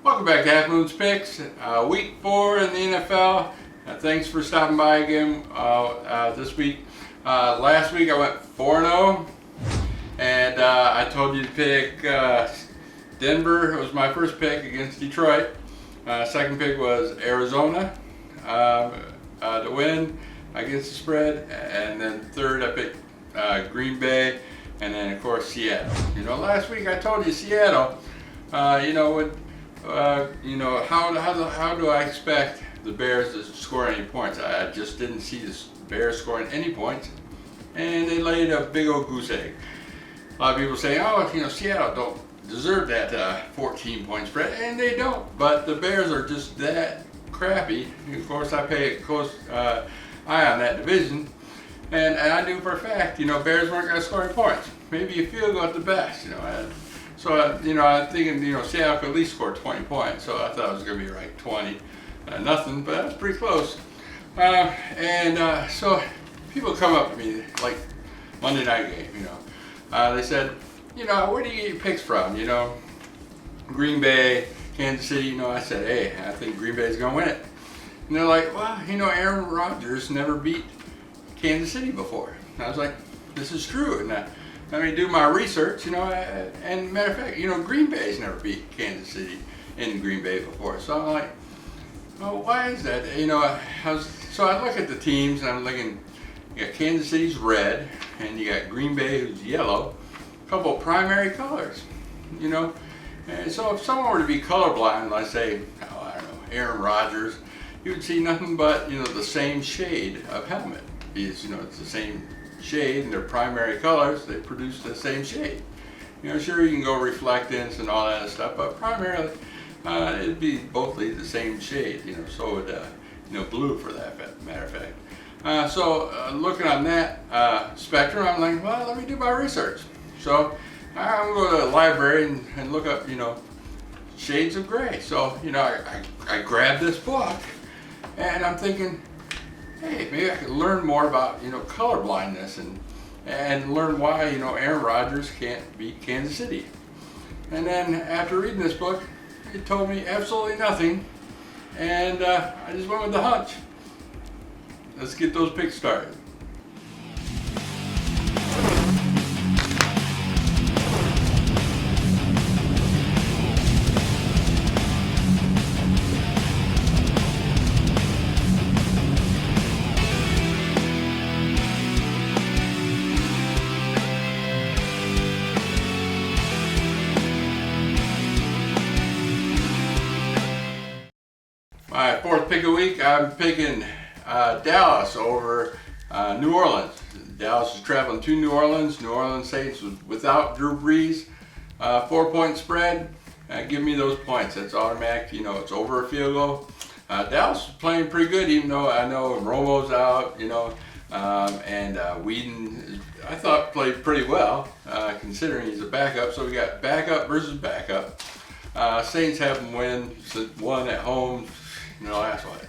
Welcome back to Half Moon's Picks, week 4 in the NFL. Thanks for stopping by again this week. Last week I went 4-0, and I told you to pick Denver. It was my first pick against Detroit. Second pick was Arizona to win against the spread, and then third I picked Green Bay, and then of course Seattle. Last week I told you Seattle. How do I expect the Bears to score any points? I just didn't see the Bears scoring any points, and they laid a big old goose egg. A lot of people say, Seattle don't deserve that 14-point spread, and they don't. But the Bears are just that crappy. Of course, I pay a close eye on that division, and I knew for a fact, Bears weren't going to score any points. Maybe a field goal at the best, So, I'm thinking, Seattle could at least score 20 points. So I thought it was going to be like 20. Nothing, but that's pretty close. So people come up to me, like Monday night game, they said, where do you get your picks from? Green Bay, Kansas City. I said, hey, I think Green Bay's going to win it. And they're like, well, Aaron Rodgers never beat Kansas City before. And I was like, this is true. And let me do my research, and matter of fact, Green Bay's never beat Kansas City in Green Bay before. So I'm like, well, why is that? So I look at the teams, and I'm looking, you got Kansas City's red, and you got Green Bay who's yellow, a couple of primary colors, And so if someone were to be colorblind, let's say, Aaron Rodgers, you would see nothing but, the same shade of helmet. It's the same shade, and their primary colors, they produce the same shade. Sure, you can go reflectance and all that stuff, but primarily it'd be both the same shade. So would blue, for that matter of fact. So looking on that spectrum, I'm like, well, let me do my research. So I'm going to go to the library and look up, shades of gray. So I grabbed this book, and I'm thinking, hey, maybe I could learn more about, color blindness and learn why, Aaron Rodgers can't beat Kansas City. And then after reading this book, it told me absolutely nothing, and I just went with the hunch. Let's get those picks started. My fourth pick of the week, I'm picking Dallas over New Orleans. Dallas is traveling to New Orleans. New Orleans Saints was without Drew Brees. 4-point spread. Give me those points. That's automatic. It's over a field goal. Dallas is playing pretty good, even though I know Romo's out. And Whedon, I thought, played pretty well, considering he's a backup. So we got backup versus backup. Saints have them win one at home. That's what,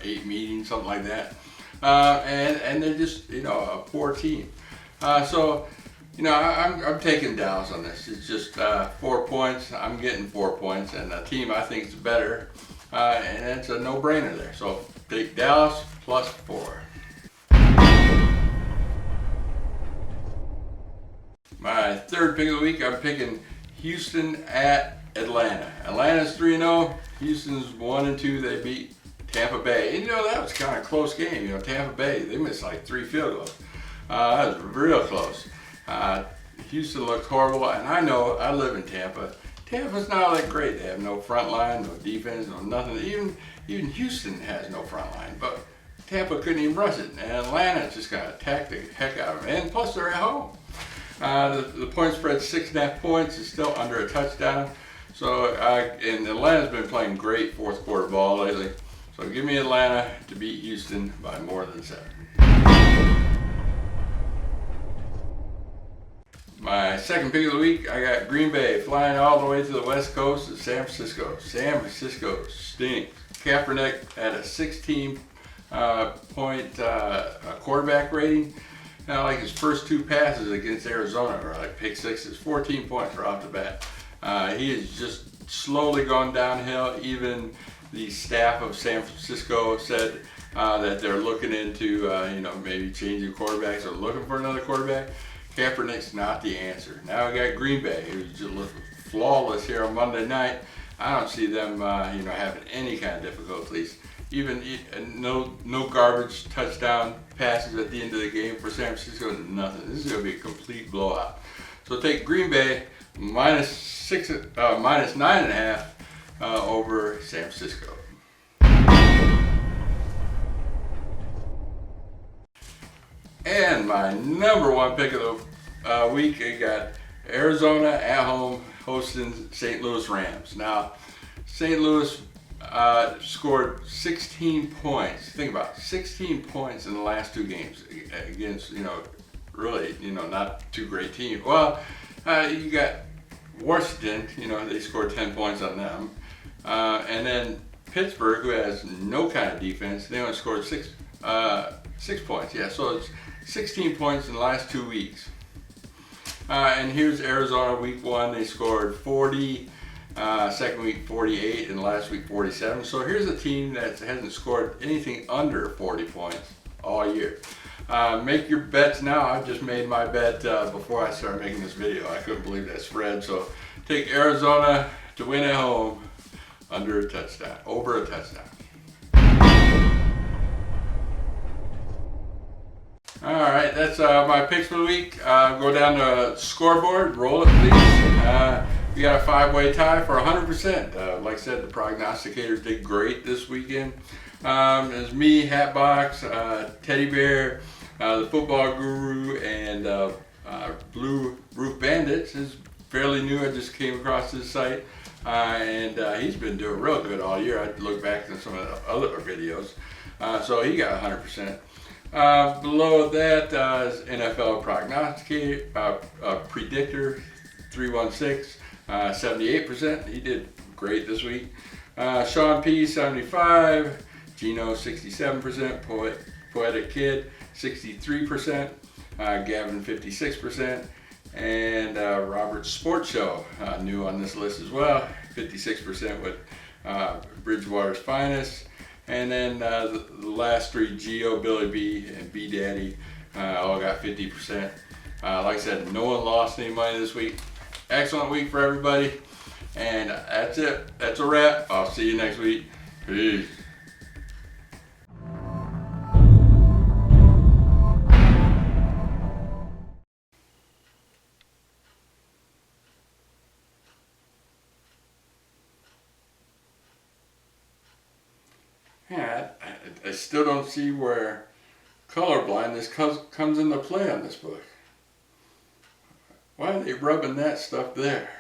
8 meetings, something like that. And they're just, a poor team. So, I'm taking Dallas on this. It's just 4 points. I'm getting 4 points, and the team I think is better. And it's a no-brainer there. So take Dallas plus 4. My third pick of the week, I'm picking Houston at Atlanta. Atlanta's 3-0. Houston's 1-2. They beat Tampa Bay. And that was kind of a close game. Tampa Bay, they missed like 3 field goals. That was real close. Houston looked horrible, and I know, I live in Tampa. Tampa's not that great. They have no front line, no defense, no nothing. Even Houston has no front line, but Tampa couldn't even rush it. And Atlanta just got attacked the heck out of them. And plus, they're at home. The point spread 6.5 points is still under a touchdown. So, and Atlanta's been playing great fourth quarter ball lately. So give me Atlanta to beat Houston by more than 7. My second pick of the week, I got Green Bay flying all the way to the west coast of San Francisco. San Francisco stinks. Kaepernick had a 16 point quarterback rating. Now, like his first 2 passes against Arizona were like pick sixes, 14 points right off the bat. He is just slowly gone downhill. Even the staff of San Francisco said that they're looking into, maybe changing quarterbacks or looking for another quarterback. Kaepernick's not the answer. Now we got Green Bay, who's just looking flawless here on Monday night. I don't see them, having any kind of difficulties. Even no garbage touchdown passes at the end of the game for San Francisco. Nothing. This is going to be a complete blowout. So take Green Bay minus 9.5 over San Francisco. And my number one pick of the week, I got Arizona at home hosting St. Louis Rams. Now, St. Louis scored 16 points. Think about it, 16 points in the last two games against, really, not two great teams. Well, you got Washington, they scored 10 points on them. And then Pittsburgh, who has no kind of defense, they only scored 6 points. Yeah, so it's 16 points in the last 2 weeks. And here's Arizona week 1. They scored 40. Second week 48, and last week 47. So here's a team that hasn't scored anything under 40 points all year. Make your bets now. I just made my bet before I started making this video. I couldn't believe that spread. So take Arizona to win at home over a touchdown. All right, that's my picks for the week. Go down to scoreboard, roll it please. We got a 5-way tie for 100%. Like I said, the prognosticators did great this weekend. It's me, Hatbox, Teddy Bear, the Football Guru, and Blue Roof Bandits is fairly new. I just came across his site, and he's been doing real good all year. I look back at some of the other videos. So he got 100%. Below that is NFL Prognosticator, Predictor 316. 78%. He did great this week. Sean P 75, Gino 67%, Poetic Kid 63%, Gavin 56%, and Robert Sports Show new on this list as well, 56% with Bridgewater's Finest, and then the last three, Geo, Billy B, and B Daddy, all got 50%. Like I said, no one lost any money this week. Excellent week for everybody. And that's it. That's a wrap. I'll see you next week. Peace. Yeah, I still don't see where colorblindness comes into play on this book. Why are they rubbing that stuff there?